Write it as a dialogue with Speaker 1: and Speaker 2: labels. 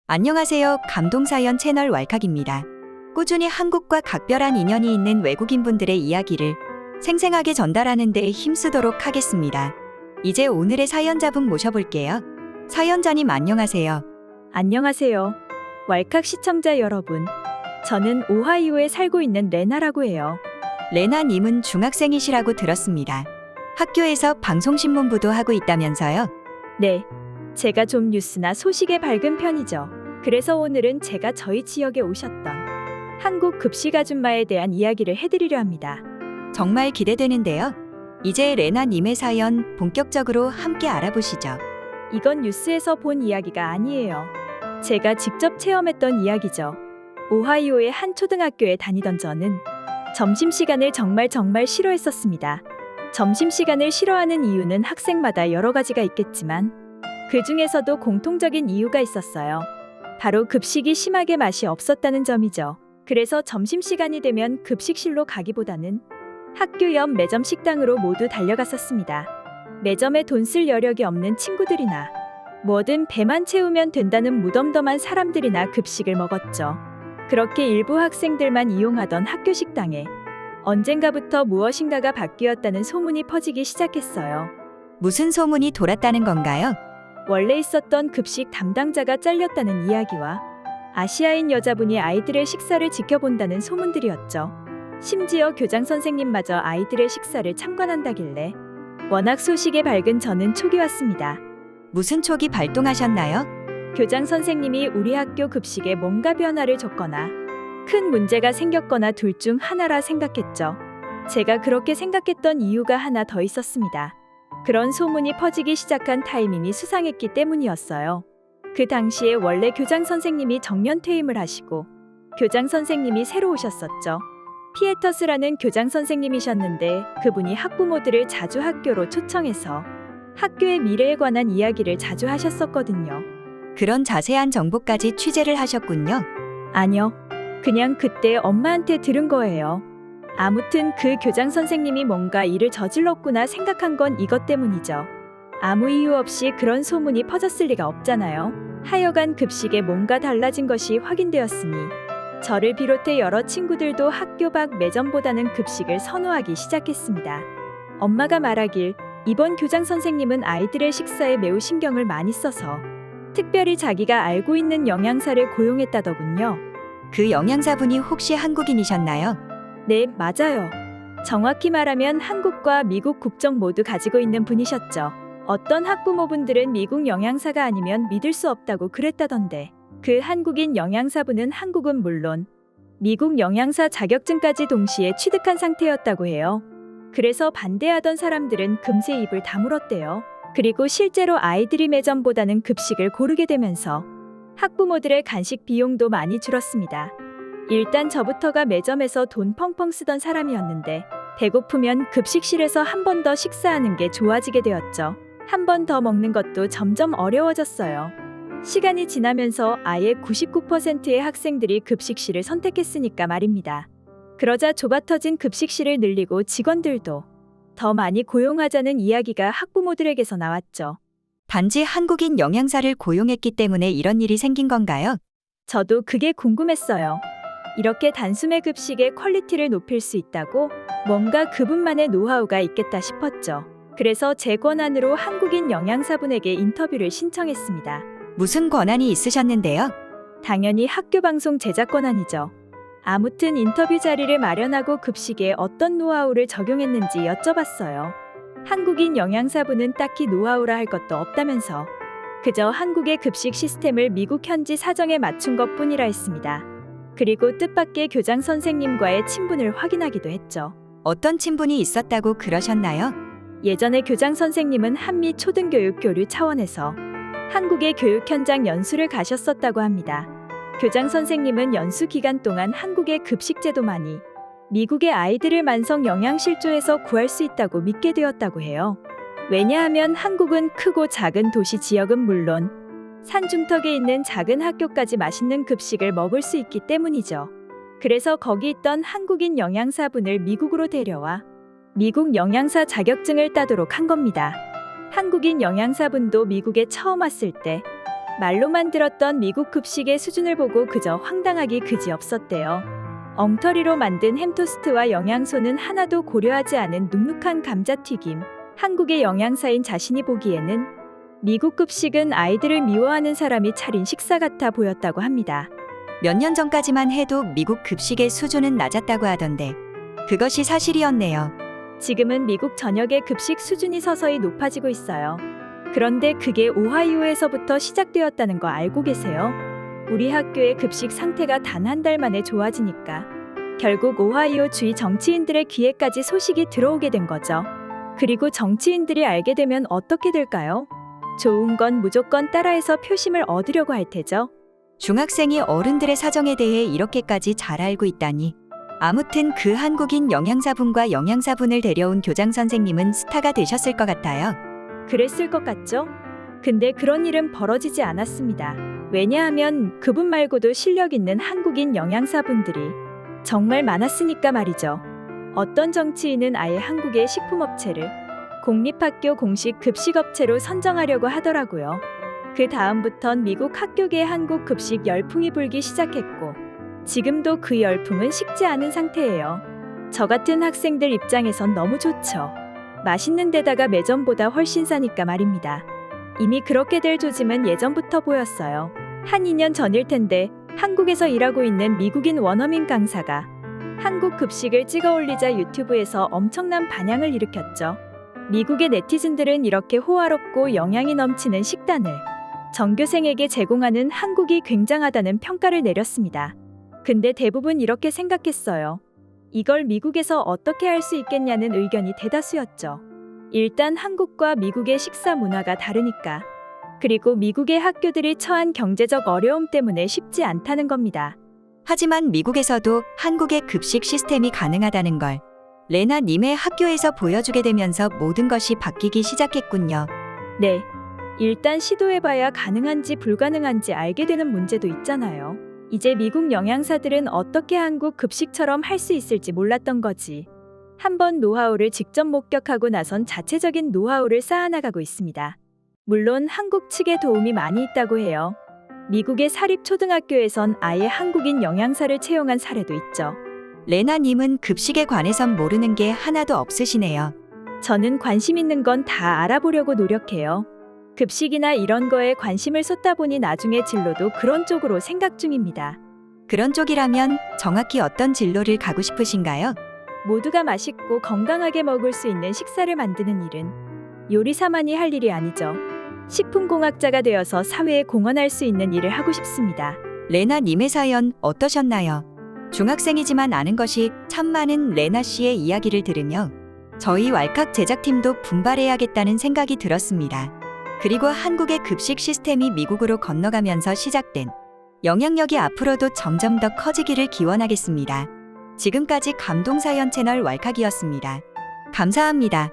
Speaker 1: 안녕하세요. 감동사연 채널 왈칵입니다. 꾸준히 한국과 각별한 인연이 있는 외국인분들의 이야기를 생생하게 전달하는 데 힘쓰도록 하겠습니다. 이제 오늘의 사연자분 모셔볼게요. 사연자님 안녕하세요.
Speaker 2: 안녕하세요. 왈칵 시청자 여러분. 저는 오하이오에 살고 있는 레나라고 해요.
Speaker 1: 레나님은 중학생이시라고 들었습니다. 학교에서 방송신문부도 하고 있다면서요?
Speaker 2: 네. 제가 좀 뉴스나 소식에 밝은 편이죠. 그래서 오늘은 제가 저희 지역에 오셨던 한국 급식 아줌마에 대한 이야기를 해드리려 합니다.
Speaker 1: 정말 기대되는데요. 이제 레나님의 사연 본격적으로 함께 알아보시죠.
Speaker 2: 이건 뉴스에서 본 이야기가 아니에요. 제가 직접 체험했던 이야기죠. 오하이오의 한 초등학교에 다니던 저는 점심시간을 정말 싫어했었습니다. 점심시간을 싫어하는 이유는 학생마다 여러 가지가 있겠지만 그 중에서도 공통적인 이유가 있었어요. 바로 급식이 심하게 맛이 없었다는 점이죠. 그래서 점심시간이 되면 급식실로 가기보다는 학교 옆 매점 식당으로 모두 달려갔었습니다. 매점에 돈 쓸 여력이 없는 친구들이나 뭐든 배만 채우면 된다는 무덤덤한 사람들이나 급식을 먹었죠. 그렇게 일부 학생들만 이용하던 학교 식당에 언젠가부터 무엇인가가 바뀌었다는 소문이 퍼지기 시작했어요.
Speaker 1: 무슨 소문이 돌았다는 건가요?
Speaker 2: 원래 있었던 급식 담당자가 잘렸다는 이야기와 아시아인 여자분이 아이들의 식사를 지켜본다는 소문들이었죠. 심지어 교장 선생님마저 아이들의 식사를 참관한다길래 워낙 소식에 밝은 저는 촉이 왔습니다.
Speaker 1: 무슨 촉이 발동하셨나요?
Speaker 2: 교장 선생님이 우리 학교 급식에 뭔가 변화를 줬거나 큰 문제가 생겼거나 둘 중 하나라 생각했죠. 제가 그렇게 생각했던 이유가 하나 더 있었습니다. 그런 소문이 퍼지기 시작한 타이밍이 수상했기 때문이었어요. 그 당시에 원래 교장 선생님이 정년 퇴임을 하시고 교장 선생님이 새로 오셨었죠. 피에터스라는 교장 선생님이셨는데 그분이 학부모들을 자주 학교로 초청해서 학교의 미래에 관한 이야기를 자주 하셨었거든요.
Speaker 1: 그런 자세한 정보까지 취재를 하셨군요.
Speaker 2: 아니요. 그냥 그때 엄마한테 들은 거예요. 아무튼 그 교장 선생님이 뭔가 일을 저질렀구나 생각한 건 이것 때문이죠. 아무 이유 없이 그런 소문이 퍼졌을 리가 없잖아요. 하여간 급식에 뭔가 달라진 것이 확인되었으니 저를 비롯해 여러 친구들도 학교 밖 매점보다는 급식을 선호하기 시작했습니다. 엄마가 말하길 이번 교장 선생님은 아이들의 식사에 매우 신경을 많이 써서 특별히 자기가 알고 있는 영양사를 고용했다더군요.
Speaker 1: 그 영양사분이 혹시 한국인이셨나요?
Speaker 2: 네, 맞아요. 정확히 말하면 한국과 미국 국적 모두 가지고 있는 분이셨죠. 어떤 학부모분들은 미국 영양사가 아니면 믿을 수 없다고 그랬다던데 그 한국인 영양사분은 한국은 물론 미국 영양사 자격증까지 동시에 취득한 상태였다고 해요. 그래서 반대하던 사람들은 금세 입을 다물었대요. 그리고 실제로 아이들이 매점보다는 급식을 고르게 되면서 학부모들의 간식 비용도 많이 줄었습니다. 일단 저부터가 매점에서 돈 펑펑 쓰던 사람이었는데 배고프면 급식실에서 한 번 더 식사하는 게 좋아지게 되었죠. 한 번 더 먹는 것도 점점 어려워졌어요. 시간이 지나면서 아예 99%의 학생들이 급식실을 선택했으니까 말입니다. 그러자 좁아터진 급식실을 늘리고 직원들도 더 많이 고용하자는 이야기가 학부모들에게서 나왔죠.
Speaker 1: 단지 한국인 영양사를 고용했기 때문에 이런 일이 생긴 건가요?
Speaker 2: 저도 그게 궁금했어요. 이렇게 단숨에 급식의 퀄리티를 높일 수 있다고 뭔가 그분만의 노하우가 있겠다 싶었죠. 그래서 제 권한으로 한국인 영양사분에게 인터뷰를 신청했습니다.
Speaker 1: 무슨 권한이 있으셨는데요?
Speaker 2: 당연히 학교 방송 제작 권한이죠. 아무튼 인터뷰 자리를 마련하고 급식에 어떤 노하우를 적용했는지 여쭤봤어요. 한국인 영양사분은 딱히 노하우라 할 것도 없다면서 그저 한국의 급식 시스템을 미국 현지 사정에 맞춘 것뿐이라 했습니다. 그리고 뜻밖의 교장 선생님과의 친분을 확인하기도 했죠.
Speaker 1: 어떤 친분이 있었다고 그러셨나요?
Speaker 2: 예전에 교장 선생님은 한미 초등교육 교류 차원에서 한국의 교육 현장 연수를 가셨었다고 합니다. 교장 선생님은 연수 기간 동안 한국의 급식 제도만이 미국의 아이들을 만성 영양실조에서 구할 수 있다고 믿게 되었다고 해요. 왜냐하면 한국은 크고 작은 도시 지역은 물론 산중턱에 있는 작은 학교까지 맛있는 급식을 먹을 수 있기 때문이죠. 그래서 거기 있던 한국인 영양사분을 미국으로 데려와 미국 영양사 자격증을 따도록 한 겁니다. 한국인 영양사분도 미국에 처음 왔을 때 말로만 들었던 미국 급식의 수준을 보고 그저 황당하기 그지없었대요. 엉터리로 만든 햄토스트와 영양소는 하나도 고려하지 않은 눅눅한 감자튀김. 한국의 영양사인 자신이 보기에는 미국 급식은 아이들을 미워하는 사람이 차린 식사 같아 보였다고 합니다.
Speaker 1: 몇 년 전까지만 해도 미국 급식의 수준은 낮았다고 하던데 그것이 사실이었네요.
Speaker 2: 지금은 미국 전역의 급식 수준이 서서히 높아지고 있어요. 그런데 그게 오하이오에서부터 시작되었다는 거 알고 계세요? 우리 학교의 급식 상태가 단 한 달 만에 좋아지니까 결국 오하이오 주의 정치인들의 귀에까지 소식이 들어오게 된 거죠. 그리고 정치인들이 알게 되면 어떻게 될까요? 좋은 건 무조건 따라해서 표심을 얻으려고 할 테죠.
Speaker 1: 중학생이 어른들의 사정에 대해 이렇게까지 잘 알고 있다니. 아무튼 그 한국인 영양사분과 영양사분을 데려온 교장 선생님은 스타가 되셨을 것 같아요.
Speaker 2: 그랬을 것 같죠? 근데 그런 일은 벌어지지 않았습니다. 왜냐하면 그분 말고도 실력 있는 한국인 영양사분들이 정말 많았으니까 말이죠. 어떤 정치인은 아예 한국의 식품업체를 공립학교 공식 급식업체로 선정하려고 하더라고요. 그 다음부턴 미국 학교계 한국 급식 열풍이 불기 시작했고 지금도 그 열풍은 식지 않은 상태예요. 저 같은 학생들 입장에선 너무 좋죠. 맛있는 데다가 매점보다 훨씬 싸니까 말입니다. 이미 그렇게 될 조짐은 예전부터 보였어요. 한 2년 전일 텐데 한국에서 일하고 있는 미국인 원어민 강사가 한국 급식을 찍어 올리자 유튜브에서 엄청난 반향을 일으켰죠. 미국의 네티즌들은 이렇게 호화롭고 영양이 넘치는 식단을 전교생에게 제공하는 한국이 굉장하다는 평가를 내렸습니다. 근데 대부분 이렇게 생각했어요. 이걸 미국에서 어떻게 할 수 있겠냐는 의견이 대다수였죠. 일단 한국과 미국의 식사 문화가 다르니까. 그리고 미국의 학교들이 처한 경제적 어려움 때문에 쉽지 않다는 겁니다.
Speaker 1: 하지만 미국에서도 한국의 급식 시스템이 가능하다는 걸 레나님의 학교에서 보여주게 되면서 모든 것이 바뀌기 시작했군요.
Speaker 2: 네. 일단 시도해봐야 가능한지 불가능한지 알게 되는 문제도 있잖아요. 이제 미국 영양사들은 어떻게 한국 급식처럼 할 수 있을지 몰랐던 거지. 한번 노하우를 직접 목격하고 나선 자체적인 노하우를 쌓아나가고 있습니다. 물론 한국 측의 도움이 많이 있다고 해요. 미국의 사립초등학교에선 아예 한국인 영양사를 채용한 사례도 있죠.
Speaker 1: 레나님은 급식에 관해선 모르는 게 하나도 없으시네요.
Speaker 2: 저는 관심 있는 건 다 알아보려고 노력해요. 급식이나 이런 거에 관심을 쏟다 보니 나중에 진로도 그런 쪽으로 생각 중입니다.
Speaker 1: 그런 쪽이라면 정확히 어떤 진로를 가고 싶으신가요?
Speaker 2: 모두가 맛있고 건강하게 먹을 수 있는 식사를 만드는 일은 요리사만이 할 일이 아니죠. 식품공학자가 되어서 사회에 공헌할 수 있는 일을 하고 싶습니다.
Speaker 1: 레나님의 사연 어떠셨나요? 중학생이지만 아는 것이 참 많은 레나 씨의 이야기를 들으며 저희 왈칵 제작팀도 분발해야겠다는 생각이 들었습니다. 그리고 한국의 급식 시스템이 미국으로 건너가면서 시작된 영향력이 앞으로도 점점 더 커지기를 기원하겠습니다. 지금까지 감동사연 채널 왈칵이었습니다. 감사합니다.